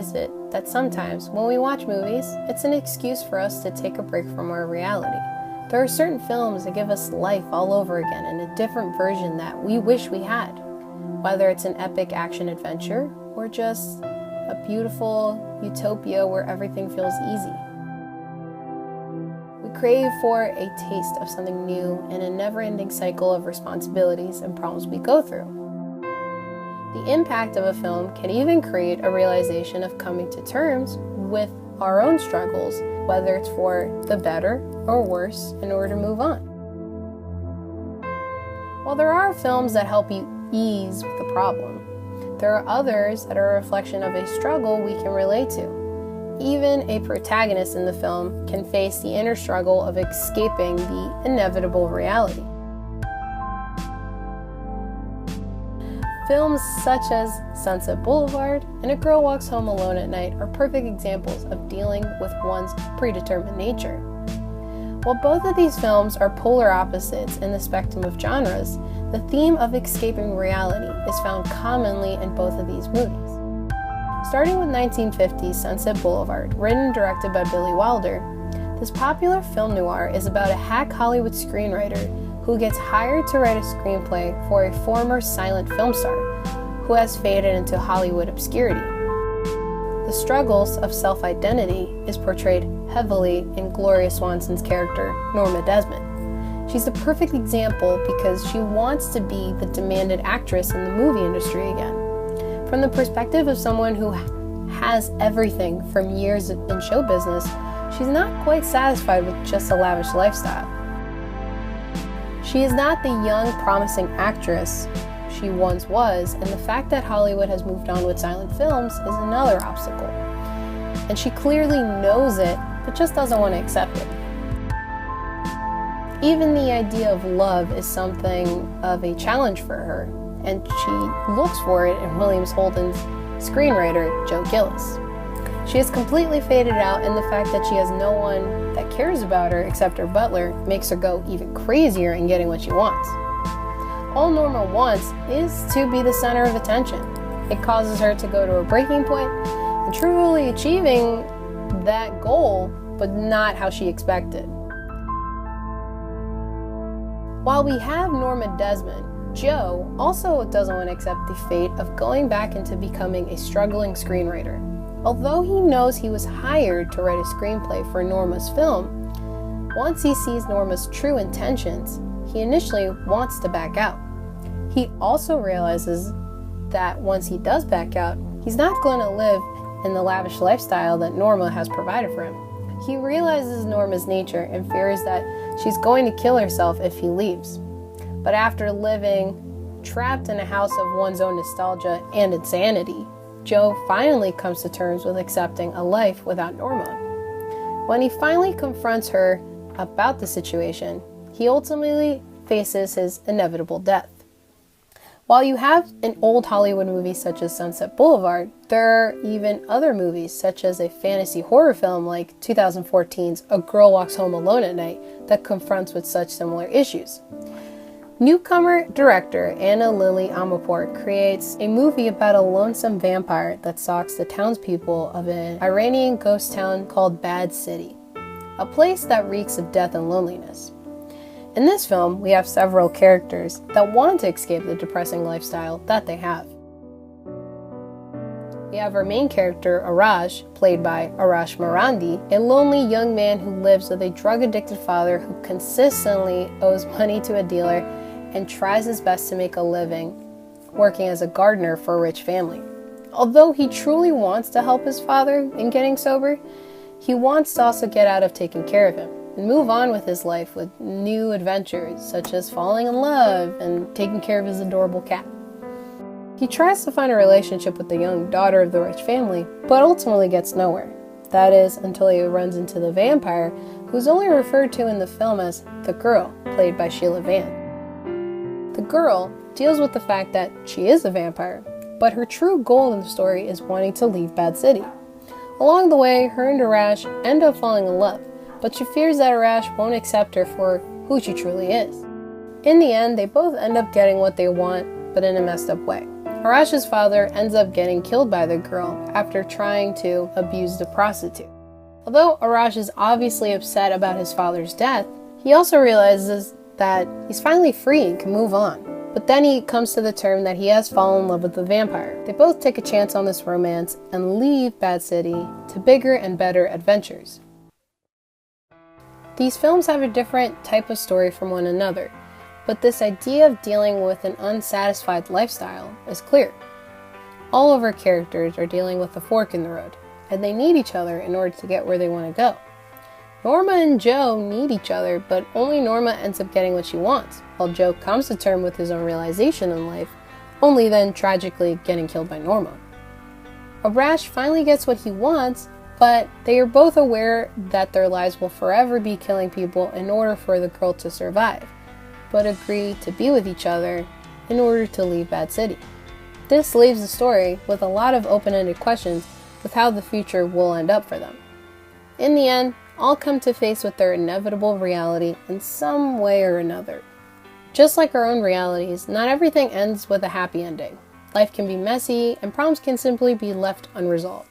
is it that sometimes when we watch movies, it's an excuse for us to take a break from our reality? There are certain films that give us life all over again in a different version that we wish we had. Whether it's an epic action adventure or just a beautiful utopia where everything feels easy. We crave for a taste of something new in a never-ending cycle of responsibilities and problems we go through. The impact of a film can even create a realization of coming to terms with our own struggles, whether it's for the better or worse, in order to move on. While there are films that help you ease with the problem, there are others that are a reflection of a struggle we can relate to. Even a protagonist in the film can face the inner struggle of escaping the inevitable reality. Films such as Sunset Boulevard and A Girl Walks Home Alone at Night are perfect examples of dealing with one's predetermined nature. While both of these films are polar opposites in the spectrum of genres, the theme of escaping reality is found commonly in both of these movies. Starting with 1950's Sunset Boulevard, written and directed by Billy Wilder, this popular film noir is about a hack Hollywood screenwriter who gets hired to write a screenplay for a former silent film star who has faded into Hollywood obscurity. The struggles of self-identity is portrayed heavily in Gloria Swanson's character, Norma Desmond. She's the perfect example because she wants to be the demanded actress in the movie industry again. From the perspective of someone who has everything from years in show business, she's not quite satisfied with just a lavish lifestyle. She is not the young, promising actress she once was, and the fact that Hollywood has moved on with silent films is another obstacle. And she clearly knows it, but just doesn't want to accept it. Even the idea of love is something of a challenge for her, and she looks for it in Williams Holden's screenwriter, Joe Gillis. She is completely faded out, and the fact that she has no one that cares about her except her butler makes her go even crazier in getting what she wants. All Norma wants is to be the center of attention. It causes her to go to a breaking point and truly achieving that goal, but not how she expected. While we have Norma Desmond, Joe also doesn't want to accept the fate of going back into becoming a struggling screenwriter. Although he knows he was hired to write a screenplay for Norma's film, once he sees Norma's true intentions, he initially wants to back out. He also realizes that once he does back out, he's not going to live in the lavish lifestyle that Norma has provided for him. He realizes Norma's nature and fears that she's going to kill herself if he leaves. But after living trapped in a house of one's own nostalgia and insanity, Joe finally comes to terms with accepting a life without Norma. When he finally confronts her about the situation, he ultimately faces his inevitable death. While you have an old Hollywood movie such as Sunset Boulevard, there are even other movies such as a fantasy horror film like 2014's A Girl Walks Home Alone at Night that confronts with such similar issues. Newcomer director Anna Lily Amirpour creates a movie about a lonesome vampire that stalks the townspeople of an Iranian ghost town called Bad City, a place that reeks of death and loneliness. In this film, we have several characters that want to escape the depressing lifestyle that they have. We have our main character, Arash, played by Arash Marandi, a lonely young man who lives with a drug-addicted father who consistently owes money to a dealer and tries his best to make a living working as a gardener for a rich family. Although he truly wants to help his father in getting sober, he wants to also get out of taking care of him and move on with his life with new adventures, such as falling in love and taking care of his adorable cat. He tries to find a relationship with the young daughter of the rich family, but ultimately gets nowhere. That is, until he runs into the vampire, who's only referred to in the film as the girl, played by Sheila Vann. The girl deals with the fact that she is a vampire, but her true goal in the story is wanting to leave Bad City. Along the way, her and Arash end up falling in love, but she fears that Arash won't accept her for who she truly is. In the end, they both end up getting what they want, but in a messed up way. Arash's father ends up getting killed by the girl after trying to abuse the prostitute. Although Arash is obviously upset about his father's death, he also realizes that he's finally free and can move on. But then he comes to the term that he has fallen in love with the vampire. They both take a chance on this romance and leave Bad City to bigger and better adventures. These films have a different type of story from one another, but this idea of dealing with an unsatisfied lifestyle is clear. All of our characters are dealing with a fork in the road, and they need each other in order to get where they want to go. Norma and Joe need each other, but only Norma ends up getting what she wants, while Joe comes to terms with his own realization in life, only then tragically getting killed by Norma. Arash finally gets what he wants, but they are both aware that their lives will forever be killing people in order for the girl to survive, but agree to be with each other in order to leave Bad City. This leaves the story with a lot of open-ended questions with how the future will end up for them. In the end, all come to face with their inevitable reality in some way or another. Just like our own realities, not everything ends with a happy ending. Life can be messy, and problems can simply be left unresolved.